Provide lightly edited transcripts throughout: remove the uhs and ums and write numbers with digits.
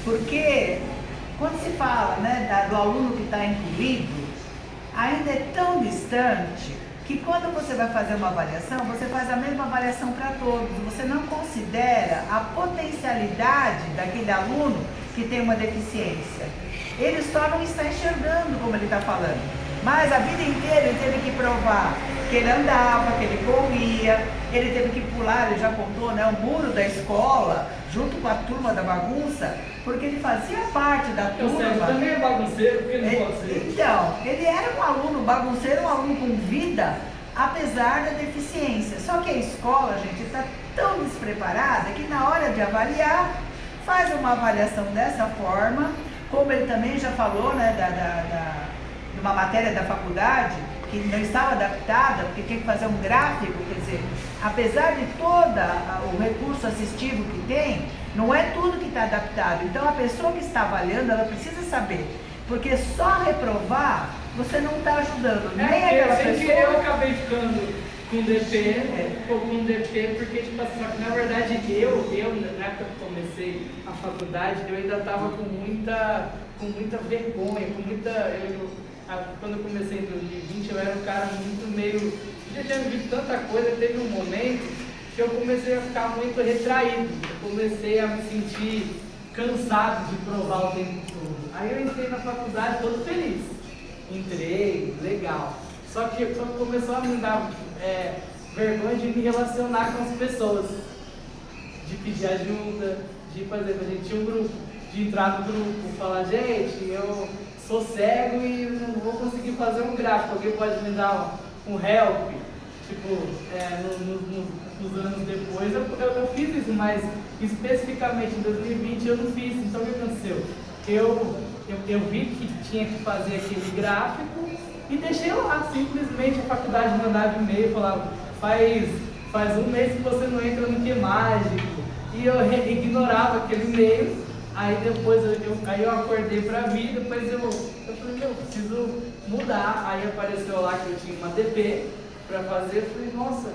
Porque quando se fala, né, do aluno que está incluído, ainda é tão distante que quando você vai fazer uma avaliação, você faz a mesma avaliação para todos. Você não considera a potencialidade daquele aluno que tem uma deficiência. Ele só não está enxergando como ele está falando. Mas a vida inteira ele teve que provar que ele andava, que ele corria, ele teve que pular, ele já contou, né, o muro da escola, junto com a turma da bagunça, porque ele fazia parte da turma. Você também é bagunceiro, porque não pode ser. Então, ele era um aluno bagunceiro, um aluno com vida, apesar da deficiência. Só que a escola, gente, está tão despreparada que na hora de avaliar, faz uma avaliação dessa forma, como ele também já falou, né, de uma matéria da faculdade, que não estava adaptada, porque tinha que fazer um gráfico, quer dizer, apesar de todo o recurso assistivo que tem, não é tudo que está adaptado. Então a pessoa que está avaliando, ela precisa saber, porque só reprovar, você não está ajudando nem aquela pessoa. Eu acabei ficando com DP, porque tipo assim, na verdade na época que comecei a faculdade, eu ainda estava com muita vergonha, quando eu comecei em 2020, eu era um cara muito meio... Já tinha visto tanta coisa, teve um momento que eu comecei a ficar muito retraído. Eu comecei a me sentir cansado de provar o tempo todo. Aí eu entrei na faculdade todo feliz. Entrei, legal. Só que quando começou a me dar vergonha de me relacionar com as pessoas. De pedir ajuda, de, por exemplo, a gente tinha um grupo, de entrar no grupo, falar, gente, eu sou cego e não vou conseguir fazer um gráfico, alguém pode me dar um help? Tipo, nos anos depois eu fiz isso, mas especificamente em 2020 eu não fiz. Então o que aconteceu? Eu vi que tinha que fazer aquele gráfico e deixei lá, simplesmente a faculdade mandava e-mail, falava, faz um mês que você não entra no Que Mágico, e eu ignorava aquele e-mail. Aí depois eu acordei pra vida, depois eu falei, eu preciso mudar. Aí apareceu lá que eu tinha uma DP pra fazer, eu falei, nossa,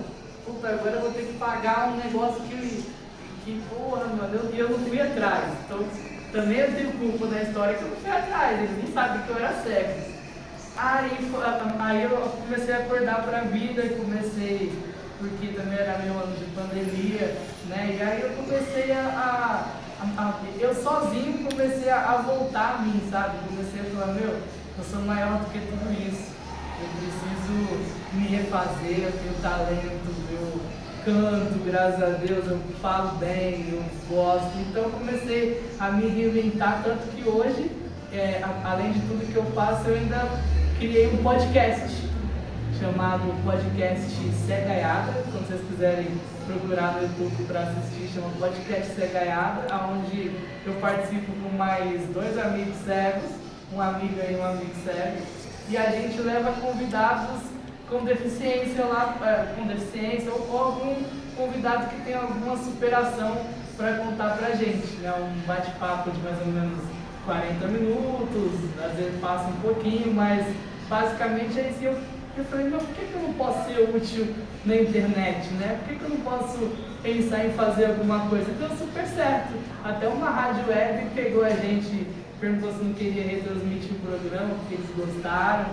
puta, agora eu vou ter que pagar um negócio que porra, mano, e eu não fui atrás. Então também eu tenho culpa na história que eu não fui atrás, eles não sabem que eu era cego. Aí eu comecei a acordar pra vida e comecei, porque também era meu ano de pandemia, né? E aí eu comecei eu sozinho comecei a voltar a mim, sabe? Comecei a falar, eu sou maior do que tudo isso. Eu preciso me refazer, eu tenho talento, eu canto, graças a Deus, eu falo bem, eu gosto. Então eu comecei a me reinventar, tanto que hoje, além de tudo que eu faço, eu ainda criei um podcast chamado Podcast Cegaiada. Quando vocês quiserem procurar no YouTube para assistir, chama Podcast Cegaiada, onde eu participo com mais 2 amigos cegos, uma amiga e um amigo cego, e a gente leva convidados com deficiência ou algum convidado que tem alguma superação para contar pra gente, né? Um bate-papo de mais ou menos 40 minutos, às vezes passa um pouquinho, mas basicamente é isso. Eu falei, por que eu não posso ser útil na internet, né? Por que eu não posso pensar em fazer alguma coisa? Deu super certo. Até uma rádio web pegou a gente, perguntou se não queria retransmitir o programa, porque eles gostaram,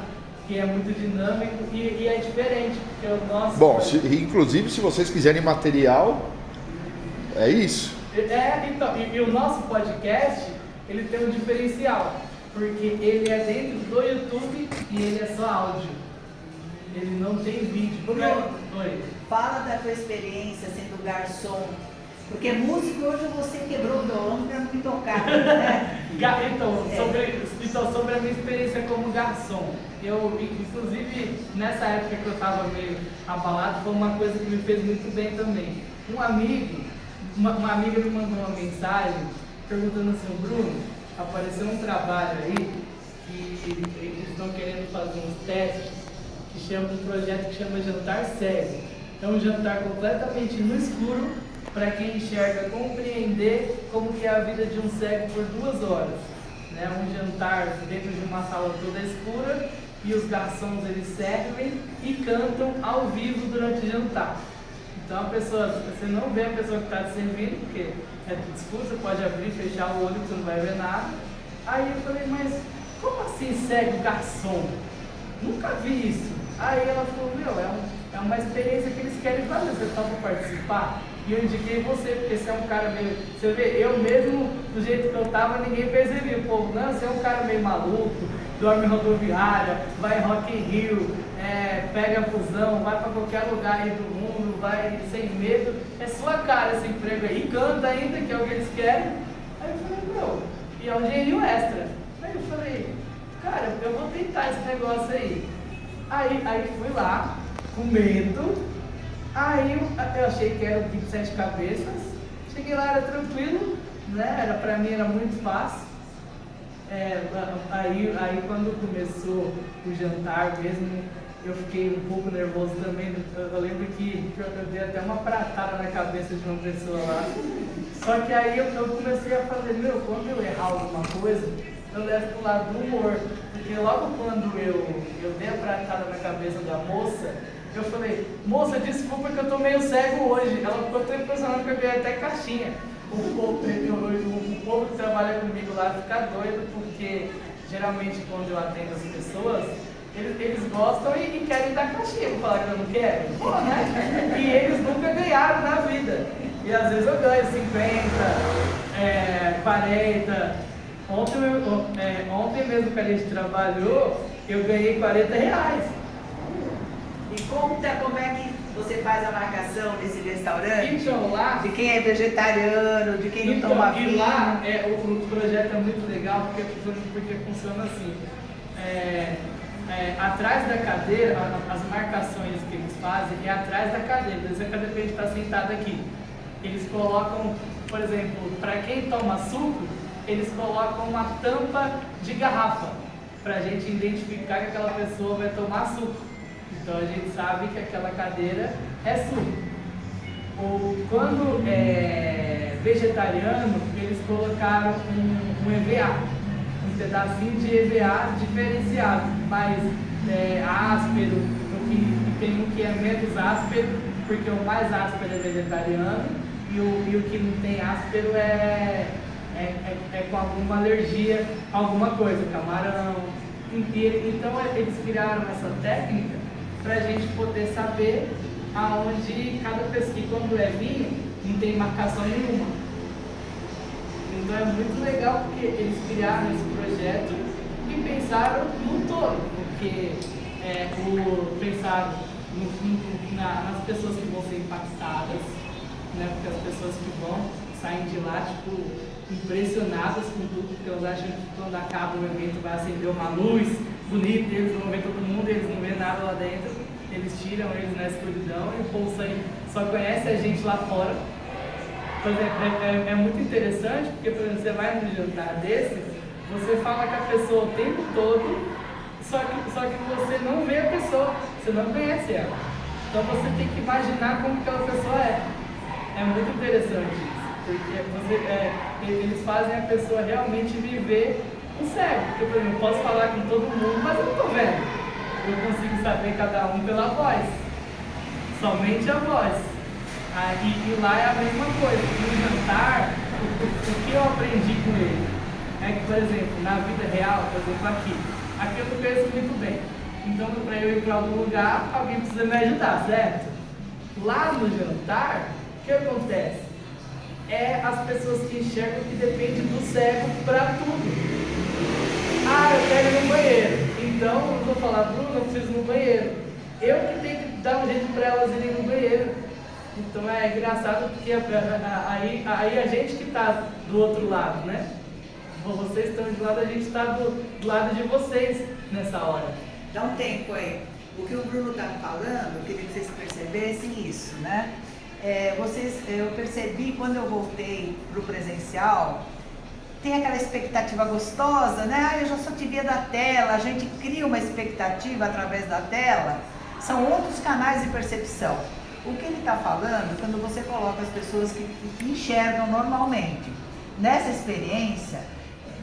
que é muito dinâmico e é diferente, porque o nosso... Bom, inclusive se vocês quiserem material, é isso. Então, e o nosso podcast, ele tem um diferencial, porque ele é dentro do YouTube e ele é só áudio. Ele não tem vídeo. Fala da tua experiência sendo garçom. Porque músico hoje você quebrou o violão para não me tocar, né? Então, sobre a minha experiência como garçom, inclusive, nessa época que eu estava meio abalado, foi uma coisa que me fez muito bem também. Uma amiga me mandou uma mensagem perguntando assim, Bruno, apareceu um trabalho aí que eles estão querendo fazer uns testes, um projeto que chama Jantar Cego. É um jantar completamente no escuro para quem enxerga compreender como que é a vida de um cego por 2 horas. Né? Um jantar dentro de uma sala toda escura e os garçons eles servem e cantam ao vivo durante o jantar. Então a pessoa, você não vê a pessoa que está te servindo, porque é tudo escuro, você pode abrir e fechar o olho que você não vai ver nada. Aí eu falei, mas como assim segue o garçom? Nunca vi isso. Aí ela falou, meu, é uma experiência que eles querem fazer, você topa participar? E eu indiquei você, porque você é um cara meio... Você vê, eu mesmo, do jeito que eu tava, ninguém percebia. O povo, não, você é um cara meio maluco, dorme em rodoviária, vai em Rock in Rio, pega fusão, vai pra qualquer lugar aí do mundo, vai sem medo. É sua cara esse emprego aí, canta ainda, que é o que eles querem. Aí eu falei, meu, e é um dinheirinho extra. Aí eu falei, cara, eu vou tentar esse negócio aí. Aí fui lá, com medo. Aí eu achei que era o tipo 7 cabeças. Cheguei lá, era tranquilo, né? Pra mim era muito fácil. Aí quando começou o jantar mesmo, eu fiquei um pouco nervoso também. Eu lembro que eu dei até uma pratada na cabeça de uma pessoa lá. Só que aí eu comecei a fazer, meu, quando eu errar alguma coisa, eu levo pro lado do humor. Porque logo quando eu dei a pratada na cabeça da moça, eu falei, moça, desculpa que eu tô meio cego hoje. Ela ficou tão impressionada que eu ganhei até caixinha. O povo que trabalha comigo lá fica doido, porque geralmente quando eu atendo as pessoas, eles gostam e querem dar caixinha. Vou falar que eu não quero? Pô, né? E eles nunca ganharam na vida. E às vezes eu ganho 50, 40. Ontem mesmo que a gente trabalhou, eu ganhei R$40. E conta como é que você faz a marcação nesse restaurante? Então, lá... De quem é vegetariano, de quem não toma vinho. E lá, o projeto é muito legal porque funciona assim. Atrás da cadeira, as marcações que eles fazem é atrás da cadeira. Por exemplo, a cadeira que a gente está sentado aqui. Eles colocam, por exemplo, para quem toma suco, eles colocam uma tampa de garrafa, para a gente identificar que aquela pessoa vai tomar suco. Então a gente sabe que aquela cadeira é suco. Ou quando é vegetariano, eles colocaram um EVA, um pedacinho de EVA diferenciado, mais áspero, e tem um que é menos áspero, porque o mais áspero é vegetariano, e o que não tem áspero é com alguma alergia, alguma coisa, camarão. Então eles criaram essa técnica para a gente poder saber aonde cada pessoa, e quando é vinho, não tem marcação nenhuma. Então é muito legal porque eles criaram esse projeto e pensaram no todo, porque pensaram nas pessoas que vão ser impactadas, né? Porque as pessoas que vão saem de lá, tipo, impressionadas com tudo, porque elas acham que quando acaba o evento vai acender uma luz bonita, eles vão ver todo mundo, eles não vê nada lá dentro, eles tiram eles na escuridão e o povo só conhece a gente lá fora. Por exemplo, é muito interessante, porque por exemplo, você vai num jantar desse, você fala com a pessoa o tempo todo, só que você não vê a pessoa, você não conhece ela. Então você tem que imaginar como aquela pessoa é. É muito interessante isso, porque eles fazem a pessoa realmente viver o cego. Porque, por exemplo, eu posso falar com todo mundo, mas eu não estou vendo. Eu consigo saber cada um pela voz, somente a voz. E lá é a mesma coisa. No jantar, o que eu aprendi com ele é que, por exemplo, na vida real, por exemplo, aqui eu não conheço muito bem. Então, para eu ir para algum lugar, alguém precisa me ajudar, certo? Lá no jantar, o que acontece? As pessoas que enxergam que depende do cego para tudo. Eu quero ir no banheiro. Então, eu vou falar, Bruno, eu preciso ir no banheiro. Eu que tenho que dar um jeito para elas irem no banheiro. Então é engraçado porque aí a gente que está do outro lado, né? Vocês estão de lado, a gente está do lado de vocês nessa hora. Dá um tempo aí. O que o Bruno está falando, eu queria que vocês percebessem isso, né? Eu percebi quando eu voltei para o presencial, tem aquela expectativa gostosa, né? Eu já só te via da tela, a gente cria uma expectativa através da tela, são outros canais de percepção. O que ele está falando, quando você coloca as pessoas que enxergam normalmente, nessa experiência,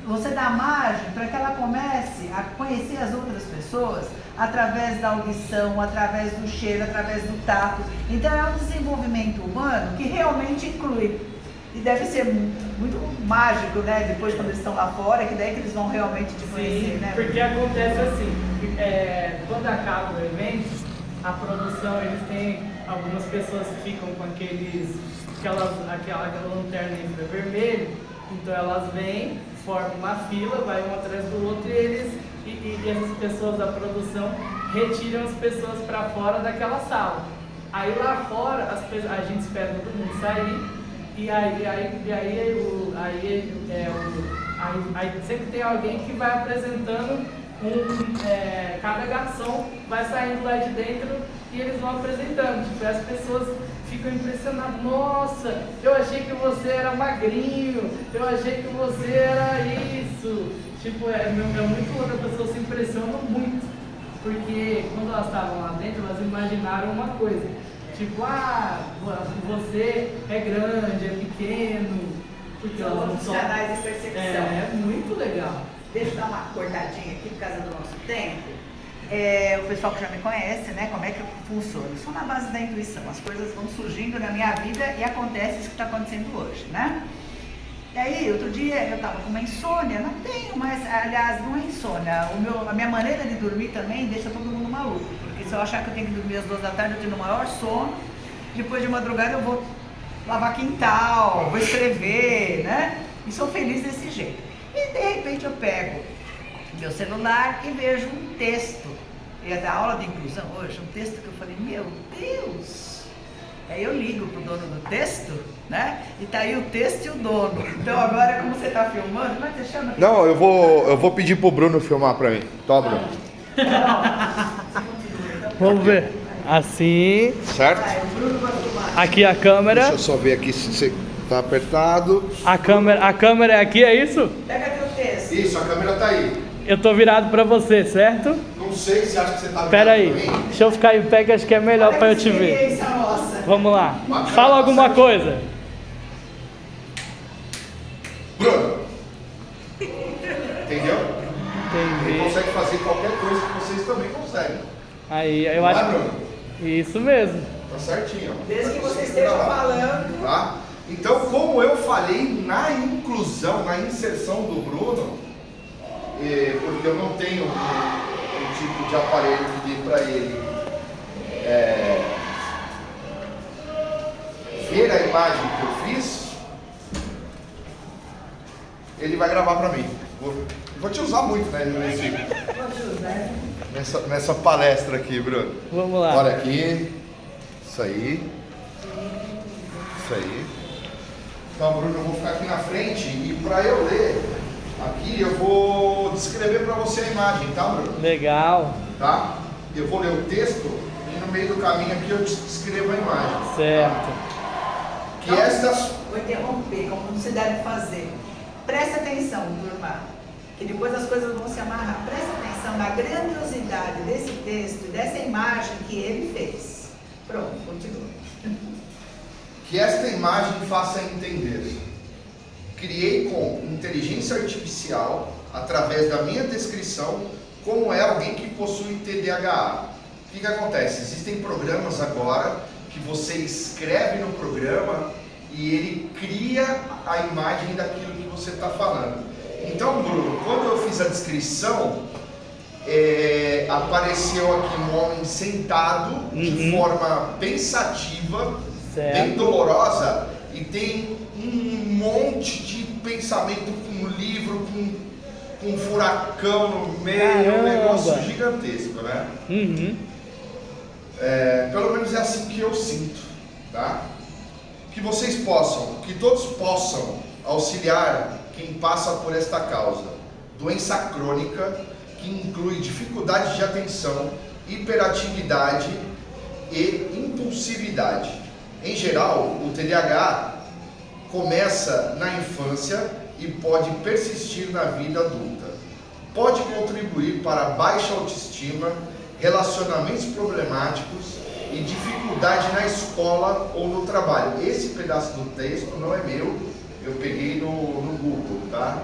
você dá margem para que ela comece a conhecer as outras pessoas através da audição, através do cheiro, através do tato. Então é um desenvolvimento humano que realmente inclui. E deve ser muito mágico, né? Depois quando eles estão lá fora, que daí que eles vão realmente te conhecer, Sim, né? porque acontece assim, quando acaba o evento, a produção, eles têm algumas pessoas que ficam com aquela lanterna infravermelho, então elas vêm, formam uma fila, vai um atrás do outro e essas pessoas da produção retiram as pessoas para fora daquela sala. Aí lá fora a gente espera todo mundo sair e aí sempre tem alguém que vai apresentando cada garçom vai saindo lá de dentro e eles vão apresentando. Tipo, as pessoas ficam impressionadas. Nossa, eu achei que você era magrinho, eu achei que você era isso. Tipo, é muito louco, as pessoas se impressionam muito. Porque quando elas estavam lá dentro, elas imaginaram uma coisa. Tipo, você é grande, é pequeno. Porque São elas não outros só... canais de percepção. É muito legal. Deixa eu dar uma cortadinha aqui por causa do nosso tempo. O pessoal que já me conhece, né? Como é que eu funciono? Eu sou na base da intuição. As coisas vão surgindo na minha vida e acontece isso que está acontecendo hoje, né? E aí, outro dia eu estava com uma insônia, não tenho, mas aliás, não é insônia. A minha maneira de dormir também deixa todo mundo maluco. Porque se eu achar que eu tenho que dormir às 2 da tarde, eu tenho o maior sono. Depois de madrugada eu vou lavar quintal, vou escrever, né? E sou feliz desse jeito. E de repente eu pego meu celular e vejo um texto. É da aula de inclusão hoje, um texto que eu falei, meu Deus! Aí eu ligo pro dono do texto, né? E tá aí o texto e o dono. Então agora, como você tá filmando, como é que você chama? Não, eu vou pedir pro Bruno filmar pra mim. Toma, Bruno. Vamos ver. Assim. Certo? Vai, o Bruno vai filmar. Aqui a câmera. Deixa eu só ver aqui se você tá apertado. A câmera é aqui, é isso? Pega teu texto. Isso, a câmera tá aí. Eu tô virado pra você, certo? Não sei se acha que você tá Pera aí, virado pra mim. deixa eu ficar em pé que acho que é melhor Olha pra eu que te ver. experiência nossa. Vamos lá. Bacana, Fala alguma certo. coisa. Bruno. Entendeu? Ele Entendi. consegue fazer qualquer coisa que vocês também conseguem. Aí, eu Não é, acho Bruno? que... Isso mesmo. Tá certinho. Ó. Desde que Pra você segurar esteja lá. falando. Tá? Então, como eu falei na inclusão, na inserção do Bruno, porque eu não tenho o tipo de aparelho que dê para ele ver a imagem que eu fiz, ele vai gravar para mim. Vou te usar muito, né, nessa palestra aqui, Bruno. Vamos lá. Olha aqui, isso aí. Então, Bruno, eu vou ficar aqui na frente e para eu ler aqui, eu vou descrever para você a imagem, tá, Bruno? Legal. Tá? Eu vou ler o texto e no meio do caminho aqui eu descrevo a imagem. Certo. Que estas... Vou interromper, como se deve fazer. Presta atenção, turma, que depois as coisas vão se amarrar. Presta atenção na grandiosidade desse texto e dessa imagem que ele fez. Pronto, continua. Que esta imagem faça entender. Criei com inteligência artificial, através da minha descrição, como é alguém que possui TDAH. O que acontece? Existem programas agora que você escreve no programa e ele cria a imagem daquilo que você está falando. Então, Bruno, quando eu fiz a descrição, apareceu aqui um homem sentado de forma pensativa, bem dolorosa, e tem um monte de pensamento com um livro, com um furacão no meio. Caramba. Um negócio gigantesco, né? Pelo menos é assim que eu sinto, tá? Que todos possam auxiliar quem passa por esta causa. Doença crônica que inclui dificuldade de atenção, hiperatividade e impulsividade. Em geral, o TDAH começa na infância e pode persistir na vida adulta. Pode contribuir para baixa autoestima, relacionamentos problemáticos e dificuldade na escola ou no trabalho. Esse pedaço do texto não é meu, eu peguei no Google, tá?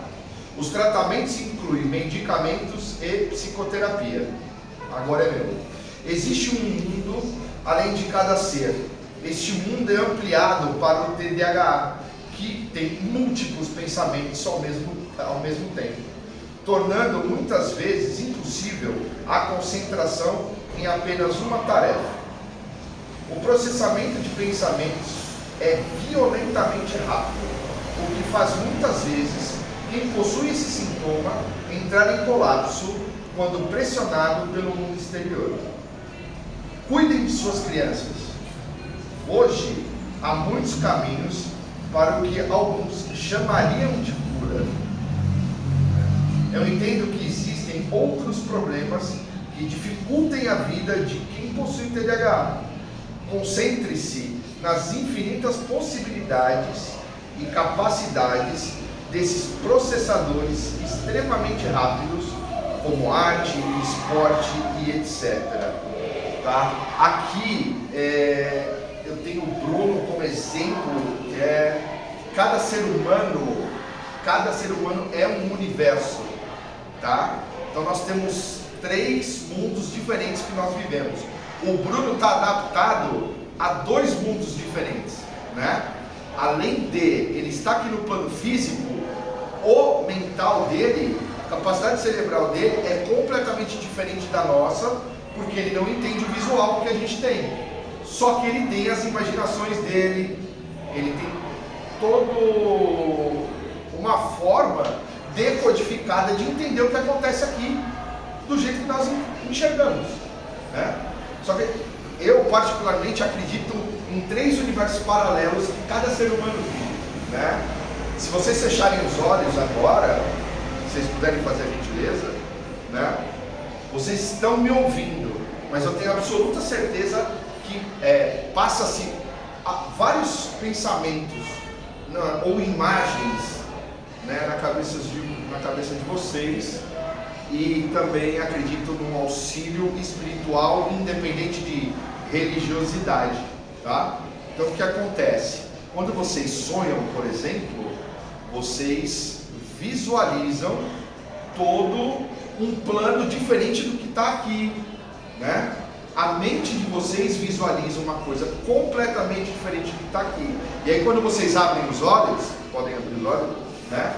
Os tratamentos incluem medicamentos e psicoterapia. Agora é meu. Existe um mundo além de cada ser. Este mundo é ampliado para o TDAH, que tem múltiplos pensamentos ao mesmo tempo, tornando muitas vezes impossível a concentração em apenas uma tarefa. O processamento de pensamentos é violentamente rápido, o que faz muitas vezes quem possui esse sintoma entrar em colapso quando pressionado pelo mundo exterior. Cuidem de suas crianças. Hoje, há muitos caminhos para o que alguns chamariam de cura. Eu entendo que existem outros problemas que dificultem a vida de quem possui TDAH. Concentre-se nas infinitas possibilidades e capacidades desses processadores extremamente rápidos, como arte, esporte e etc. Tá? Aqui eu tenho o Bruno como exemplo. Cada ser humano é um universo, tá? Então nós temos 3 mundos diferentes que nós vivemos. O Bruno está adaptado a 2 mundos diferentes, né? Além de ele estar aqui no plano físico, o mental dele, a capacidade cerebral dele é completamente diferente da nossa, porque ele não entende o visual que a gente tem. Só que ele tem as imaginações dele, ele tem toda uma forma decodificada de entender o que acontece aqui, do jeito que nós enxergamos, né? Só que eu particularmente acredito em 3 universos paralelos que cada ser humano vive, né? Se vocês fecharem os olhos agora, se vocês puderem fazer a gentileza, né? Vocês estão me ouvindo, mas eu tenho absoluta certeza que passa-se vários pensamentos ou imagens, né, na cabeça de vocês, e também acredito num auxílio espiritual independente de religiosidade, tá? Então o que acontece? Quando vocês sonham, por exemplo, vocês visualizam todo um plano diferente do que está aqui, né? A mente de vocês visualiza uma coisa completamente diferente do que está aqui. E aí quando vocês abrem os olhos, podem abrir os olhos, né?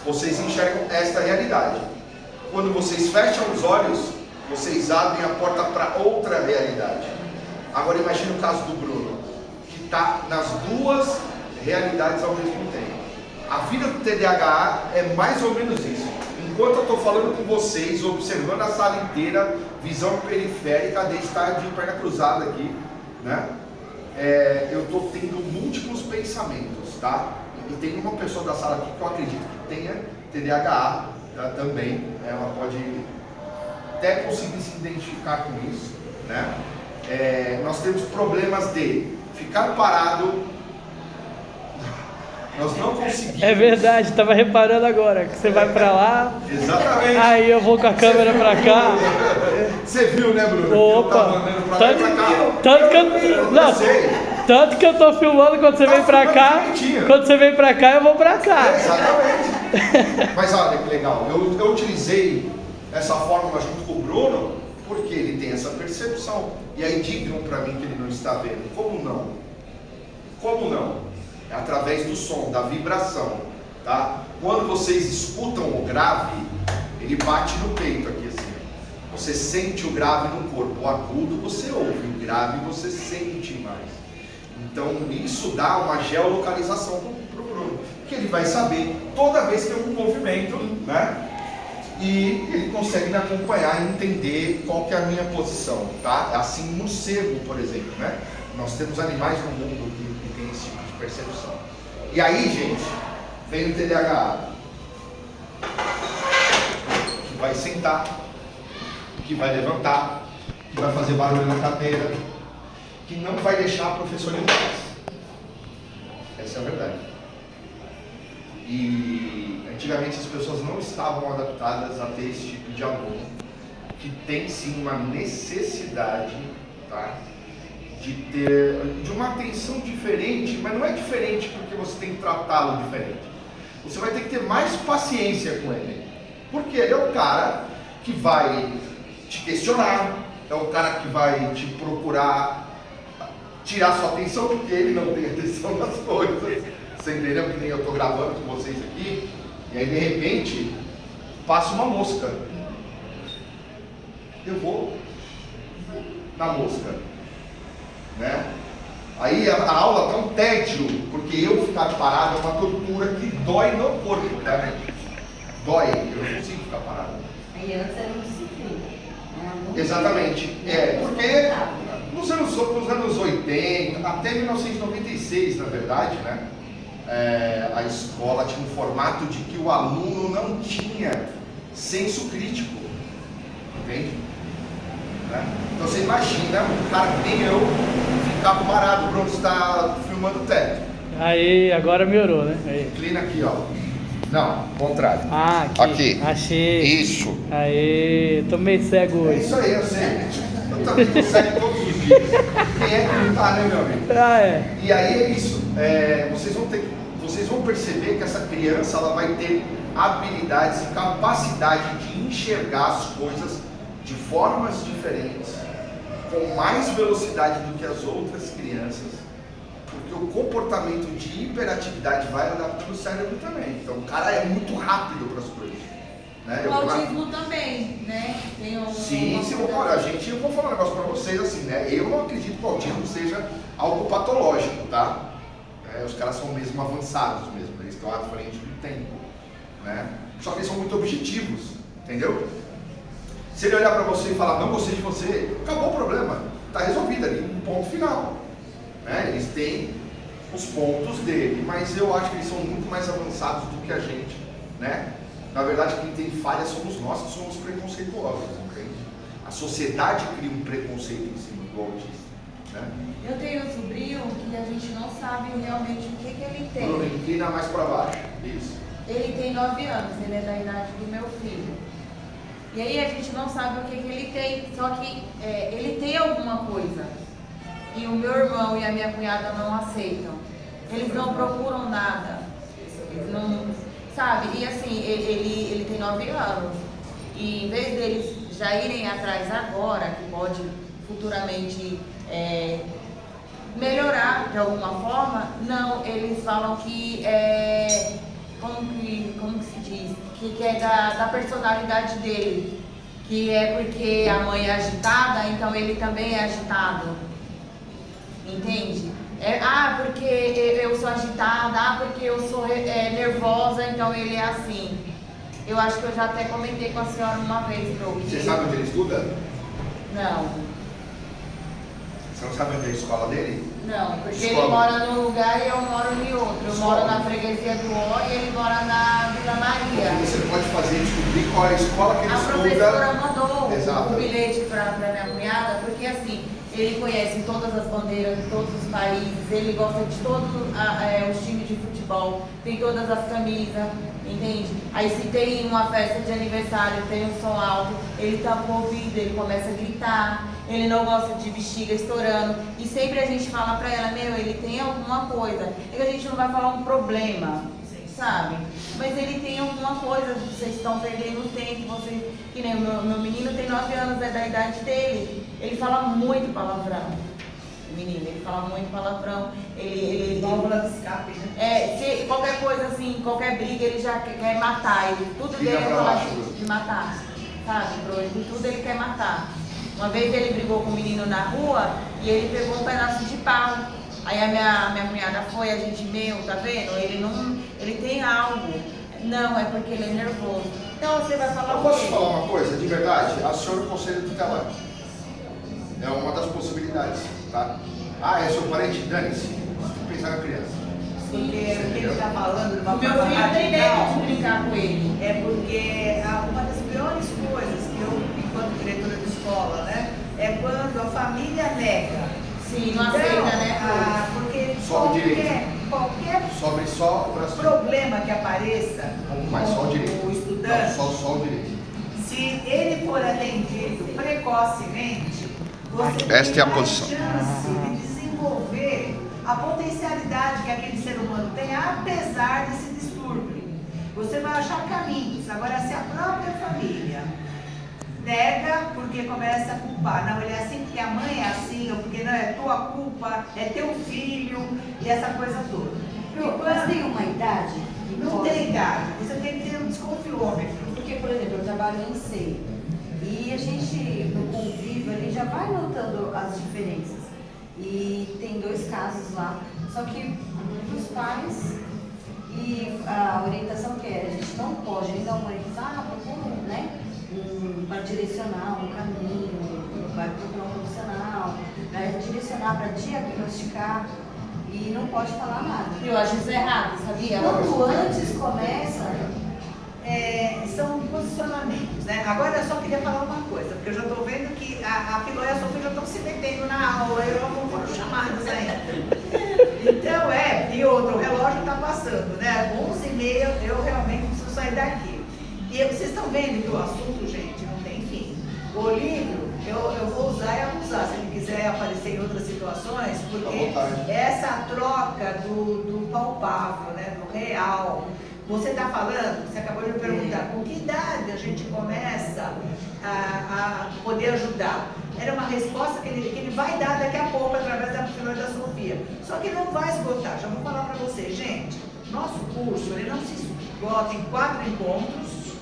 Vocês enxergam esta realidade. Quando vocês fecham os olhos, vocês abrem a porta para outra realidade. Agora imagine o caso do Bruno, que está nas 2 realidades ao mesmo tempo. A vida do TDAH é mais ou menos isso. Enquanto eu estou falando com vocês, observando a sala inteira, visão periférica, de estar de perna cruzada aqui, né? Eu estou tendo múltiplos pensamentos, tá? E tem uma pessoa da sala aqui que eu acredito que tenha TDAH, tá? Também. Ela pode até conseguir se identificar com isso, né? Nós temos problemas de ficar parado. Nós não conseguimos. É verdade, estava reparando agora que você vai para lá. Exatamente. Aí eu vou com a câmera para cá. Você viu, né, Bruno? Opa! Tanto que eu tô filmando quando você vem para cá. Quando você vem para cá, eu vou para cá. Exatamente. Mas olha que legal. Eu utilizei essa fórmula junto com o Bruno porque ele tem essa percepção. E aí digam para mim que ele não está vendo. Como não? Como não? É através do som, da vibração, tá? Quando vocês escutam o grave, ele bate no peito aqui assim. Você sente o grave no corpo. O agudo você ouve, o grave você sente mais. Então isso dá uma geolocalização para o Bruno, que ele vai saber toda vez que tem um movimento, né? E ele consegue me acompanhar e entender qual que é a minha posição, tá? Assim, morcego, por exemplo, né? Nós temos animais no mundo que tem esse tipo de percepção. E aí, gente, vem o TDAH, que vai sentar, que vai levantar, que vai fazer barulho na cadeira, que não vai deixar a professora em paz. Essa é a verdade. E antigamente as pessoas não estavam adaptadas a ter esse tipo de aluno, que tem sim uma necessidade, tá? De uma atenção diferente, mas não é diferente porque você tem que tratá-lo diferente. você vai ter que ter mais paciência com ele. Porque ele é o cara que vai te questionar, é o cara que vai te procurar tirar sua atenção, porque ele não tem atenção nas coisas. Você entendeu? Que nem eu estou gravando com vocês aqui, e aí de repente passa uma mosca. Eu vou na mosca, né? Aí a aula tá um tédio, porque eu ficar parado é uma tortura que dói no corpo, tá? Dói, eu não consigo ficar parado. Aí antes era um disciplina. Exatamente, porque nos anos 80, até 1996, na verdade, né? A escola tinha um formato de que o aluno não tinha senso crítico, entende? Né? Então você imagina um cara que nem eu ficar parado, Bruno está filmando o teto. Aí, agora melhorou, né? Aí. Inclina aqui, ó. Não, contrário. Ah, aqui. Achei. Isso. Aí, tô meio cego É hoje. isso aí, eu sei. Eu também tô cego todos os dias. Quem é que não tá, né, meu amigo? Ah, é. E aí é isso. Vocês vão perceber que essa criança ela vai ter habilidades e capacidade de enxergar as coisas de formas diferentes, com mais velocidade do que as outras crianças, porque o comportamento de hiperatividade vai adaptando o cérebro também. Então o cara é muito rápido para as coisas. Né? O autismo também, né? Tem um, sim, olha, eu vou falar um negócio para vocês assim, né? Eu não acredito que o autismo seja algo patológico, tá? Os caras são mesmo avançados mesmo, eles estão à frente do tempo, né? Só que eles são muito objetivos, entendeu? Se ele olhar para você e falar, não gostei de você, acabou o problema, está resolvido ali, um ponto final, né? Eles têm os pontos dele, mas eu acho que eles são muito mais avançados do que a gente, né? Na verdade, quem tem falha somos nós, que somos preconceituosos, entende? A sociedade cria um preconceito em cima do autista, né? Eu tenho um sobrinho que a gente não sabe realmente o que ele tem. Bruno, inclina mais para baixo, isso. Ele tem 9 anos, ele é da idade do meu filho. E aí a gente não sabe o que ele tem, só que ele tem alguma coisa. E o meu irmão e a minha cunhada não aceitam. Eles não procuram nada. Eles não, sabe? E assim, ele tem 9 anos. E em vez deles já irem atrás agora, que pode futuramente melhorar de alguma forma, não, eles falam que como que se diz? Que é da personalidade dele, que é porque a mãe é agitada, então ele também é agitado, entende? Porque eu sou agitada, porque eu sou nervosa, então ele é assim. Eu acho que eu já até comentei com a senhora uma vez. Você sabe onde ele estuda? Não. Você não sabe onde é a escola dele? Não, porque Escola. ele mora num lugar e eu moro em outro. Eu moro na freguesia do Ó e ele mora na Vila Maria. O que você pode fazer é descobrir qual é a escola que ele A estuda. professora mandou Exato. um bilhete para minha cunhada, porque assim, ele conhece todas as bandeiras de todos os países, ele gosta de todos os times de futebol, tem todas as camisas, entende? Aí se tem uma festa de aniversário, tem um som alto, ele tampa o ouvido, ele começa a gritar, ele não gosta de bexiga estourando, e sempre a gente fala pra ela, ele tem alguma coisa, é que a gente não vai falar um problema, sabe? Mas ele tem alguma coisa, vocês estão perdendo tempo, que nem o meu menino tem 9 anos, é da idade dele, ele fala muito palavrão. O menino, ele fala muito palavrão, ele Válvula de escape, né? se qualquer coisa assim, qualquer briga, ele já quer matar, tudo Fica dele é pra falar baixo. de matar, sabe, tudo ele quer matar. Uma vez ele brigou com um menino na rua e ele pegou um pedaço de pau. Aí a minha cunhada foi, a gente, tá vendo? Ele tem algo. Não, é porque ele é nervoso. Então você vai falar Eu o posso quê? falar uma coisa, de verdade? Acione o conselho tutelar. É uma das possibilidades, tá? É seu parente? Dane-se. Tem que pensar na criança. Porque o que ele está falando de uma O meu forma filho tem medo radical, de brincar com ele. é porque uma das piores coisas que eu, enquanto diretora de escola, né, é quando a família nega. Sim, não aceita, né? Porque Sobe direito. qualquer Sobe só o braço. problema que apareça Mas só o direito. com o Não, estudante, só o direito. se ele for atendido precocemente, você Esta tem é a mais posição. chance de desenvolver a potencialidade que aquele ser humano tem, apesar desse distúrbio. você vai achar caminhos. Agora, se a própria família nega porque começa a culpar, não, ele é assim porque a mãe é assim, ou porque não é tua culpa, é teu filho, e essa coisa toda. Mas tem uma idade? Que Não pode? tem idade, você tem que ter um desconfiômetro. Porque, por exemplo, eu trabalho em SEI e a gente, no convívio, a gente já vai notando as diferenças. E tem 2 casos lá, só que os pais e a orientação que é, a gente não pode ainda humanizar, procura, né? Para direcionar um caminho, vai procurar um profissional, vai direcionar para diagnosticar e não pode falar nada. Eu acho isso errado, sabia? Quanto antes começa, São posicionamentos, né? Agora eu só queria falar uma coisa, porque eu já estou vendo que a Filó e a Sofia já estão se metendo na aula, eu não foram chamados ainda. Então e outro, o relógio está passando, né? 11h30, eu realmente preciso sair daqui. E vocês estão vendo que o assunto, gente, não tem fim. O livro, eu vou usar e abusar, se ele quiser aparecer em outras situações, porque essa troca do palpável, né? Do real. Você está falando, você acabou de me perguntar, com que idade a gente começa a poder ajudar? Era uma resposta que ele vai dar daqui a pouco através da Filó e da Sofia. Só que não vai esgotar, já vou falar para vocês, gente. Nosso curso, ele não se esgota em 4 encontros,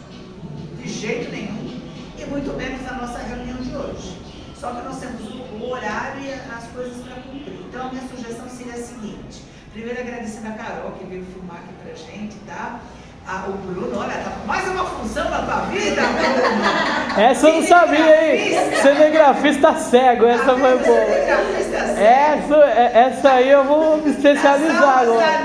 de jeito nenhum, e muito menos na nossa reunião de hoje. Só que nós temos o horário e as coisas para cumprir. Então, a minha sugestão seria a seguinte. Primeiro, agradecendo a Carol, que veio filmar aqui pra gente, tá? O Bruno, olha, tá com mais uma função na tua vida, Bruno! Essa eu não sabia, hein? Cinegrafista cego, essa foi boa. Cinegrafista cego. Essa aí eu vou me especializar agora.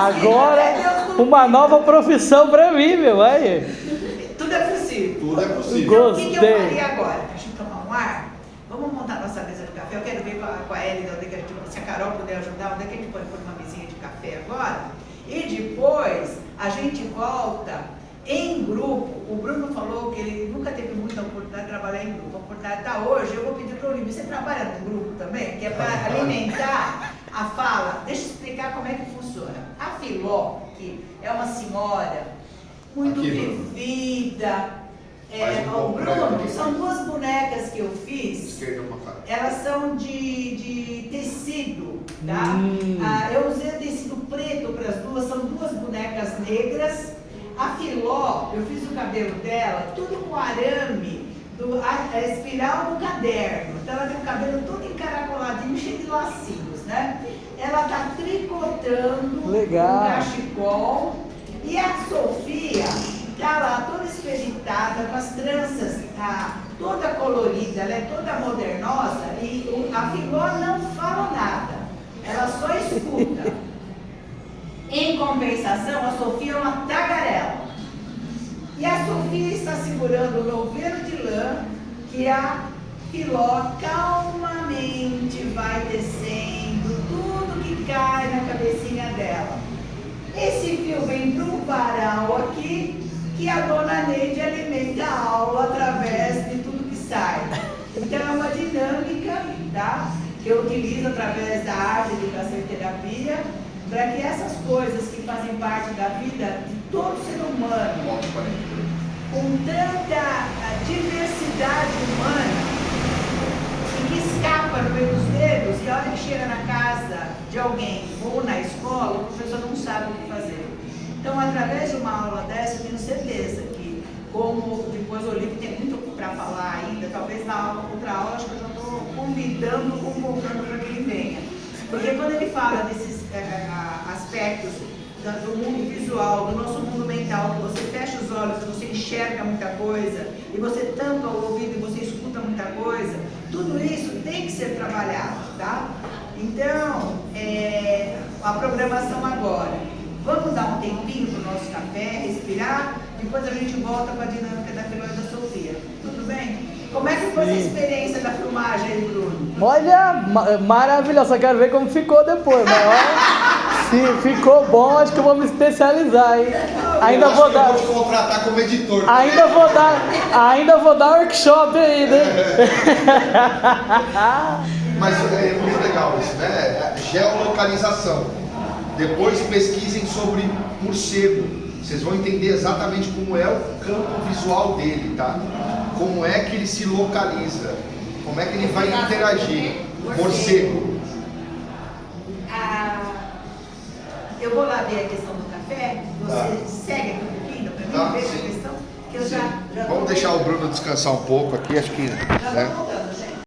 Agora uma nova profissão pra mim, meu, aí. Tudo é possível. Tudo é possível. Então, o que eu Gostei. faria agora? Deixa eu tomar um ar. Vamos montar nossa mesa de café. Eu quero ver com a Elida, se a Carol puder ajudar, onde é que a gente pode pôr uma mesinha de café agora? E depois a gente volta em grupo. O Bruno falou que ele nunca teve muita oportunidade de trabalhar em grupo. A oportunidade está hoje. Eu vou pedir para o Olívio, você trabalha no grupo também? Que é para alimentar a fala. Deixa eu explicar como é que funciona. A Filó, que é uma senhora muito vivida. O Bruno, são 2 bonecas que eu fiz. Elas são de tecido, tá? Eu usei tecido preto para as duas, são 2 bonecas negras. A Filó, eu fiz o cabelo dela, tudo com arame, a espiral do caderno. Então ela tem o cabelo todo encaracoladinho, cheio de lacinhos, né? Ela tá tricotando Legal. um cachecol. E a Sofia tá lá toda esperitada, com as tranças toda colorida, ela é toda modernosa e a Filó não fala nada, ela só escuta. Em compensação, a Sofia é uma tagarela. E a Sofia está segurando o novelo de lã que a Filó calmamente vai tecendo tudo que cai na cabecinha dela. Esse fio vem para um varal aqui, que a dona Neide alimenta a aula através de tudo que sai. Então é uma dinâmica, tá? Que eu utilizo através da arte de educação e terapia, para que essas coisas que fazem parte da vida de todo ser humano, com tanta diversidade humana, e que escapa no meio dos dedos, e a hora que chega na casa de alguém ou na escola, o professor não sabe o que fazer. Então, através de uma aula dessa, eu tenho certeza que, como depois o Olívio tem muito para falar ainda, talvez na outra aula, acho que eu já estou convidando, convocando para que ele venha. Porque quando ele fala desses aspectos do mundo visual, do nosso mundo mental, que você fecha os olhos e você enxerga muita coisa, e você tampa o ouvido e você escuta muita coisa, tudo isso tem que ser trabalhado, tá? Então, a programação agora. Vamos dar um tempinho para o nosso café, respirar, depois a gente volta com a dinâmica da Filó e da Sofia. Tudo bem? Como é que foi essa experiência da filmagem aí, Bruno? Olha, maravilhoso, só quero ver como ficou depois, mas olha, se ficou bom, acho que eu vou me especializar, hein? Ainda vou dar. Eu vou te contratar como editor. Ainda vou dar workshop ainda, hein? Mas é muito legal isso, né? Geolocalização. Depois pesquisem sobre morcego. Vocês vão entender exatamente como é o campo visual dele, tá? Como é que ele se localiza, como é que ele vai interagir. Morcego. Eu vou lá ver a questão do café, você segue aqui um pouquinho para mim, Tá, ver sim. a questão, que eu Sim. já Vamos deixar o Bruno descansar um pouco aqui, acho que. já Né? vou voltar.